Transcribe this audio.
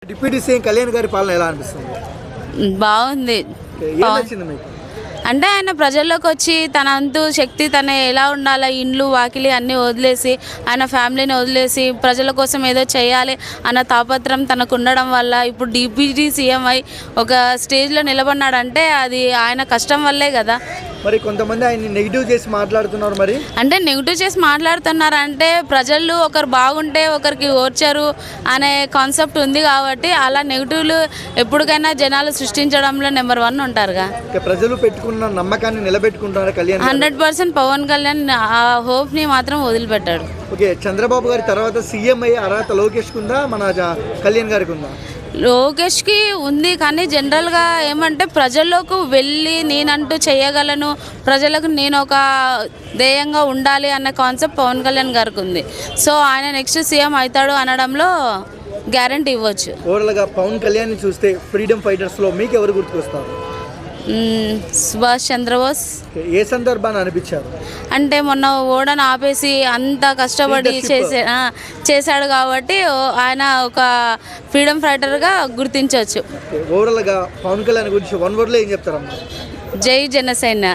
Deputy CM Kalyan గారి పాలన ఎలా అనిపిస్తుంది? బాగుంది. ఏం నచ్చింది మీకు? అంటే ఆయన ప్రజల్లోకి వచ్చి తన అంతు శక్తి తన ఎలా ఉండాలి, ఇండ్లు వాకిలి అన్నీ వదిలేసి ఆయన ఫ్యామిలీని వదిలేసి ప్రజల కోసం ఏదో చేయాలి అన్న తాపత్రం తనకు ఉండడం వల్ల ఇప్పుడు డిప్యూటీ సీఎం అయి ఒక స్టేజ్లో నిలబడినాడంటే అది ఆయన కష్టం వల్లే కదా. మరి కొంతమంది ఆయన నెగిటివ్ చేసి మాట్లాడుతున్నారు. మరి అంటే నెగిటివ్ చేసి మాట్లాడుతున్నారంటే ప్రజలు ఒకరు బాగుంటే ఒకరికి ఓర్చరు అనే కాన్సెప్ట్ ఉంది కాబట్టి అలా నెగిటివ్లు ఎప్పటికైనా జనాలు సృష్టించడంలో నెంబర్ 1 ఉంటారుగా. ప్రజలు పెట్టుకున్న నమ్మకాన్ని నిలబెట్టుకుంటారు కళ్యాణ్. 100% పవన్ కళ్యాణ్ ఆ హోప్ని మాత్రం వదిలిపెట్టాడు. ఓకే, చంద్రబాబు గారి తర్వాత సీఎం అయ్యే అర్హత లోకేష్కి ఉందా, మన కళ్యాణ్ గారికి ఉందా? లోకేష్కి ఉంది, కానీ జనరల్గా ఏమంటే ప్రజల్లోకి వెళ్ళి నేనంటూ చేయగలను, ప్రజలకు నేను ఒక ధ్యేయంగా ఉండాలి అన్న కాన్సెప్ట్ పవన్ కళ్యాణ్ గారికి ఉంది. సో ఆయన నెక్స్ట్ సీఎం అవుతాడు అనడంలో గ్యారంటీ ఇవ్వచ్చు. ఓవరాల్గా పవన్ కళ్యాణ్ చూస్తే ఫ్రీడమ్ ఫైటర్స్లో మీకు ఎవరు గుర్తుకొస్తారు? సుభాష్ చంద్రబోస్. ఏ సందర్భాన్ని అనిపించారు? అంటే మొన్న ఓడను ఆపేసి అంత కష్టపడి చేశాడు కాబట్టి ఆయన ఒక ఫ్రీడమ్ ఫైటర్గా గుర్తించవచ్చు. ఓవరాల్గా పవన్ కళ్యాణ్ గురించి 1 wordలో ఏం చెప్తారమ్మా? జై జనసేన.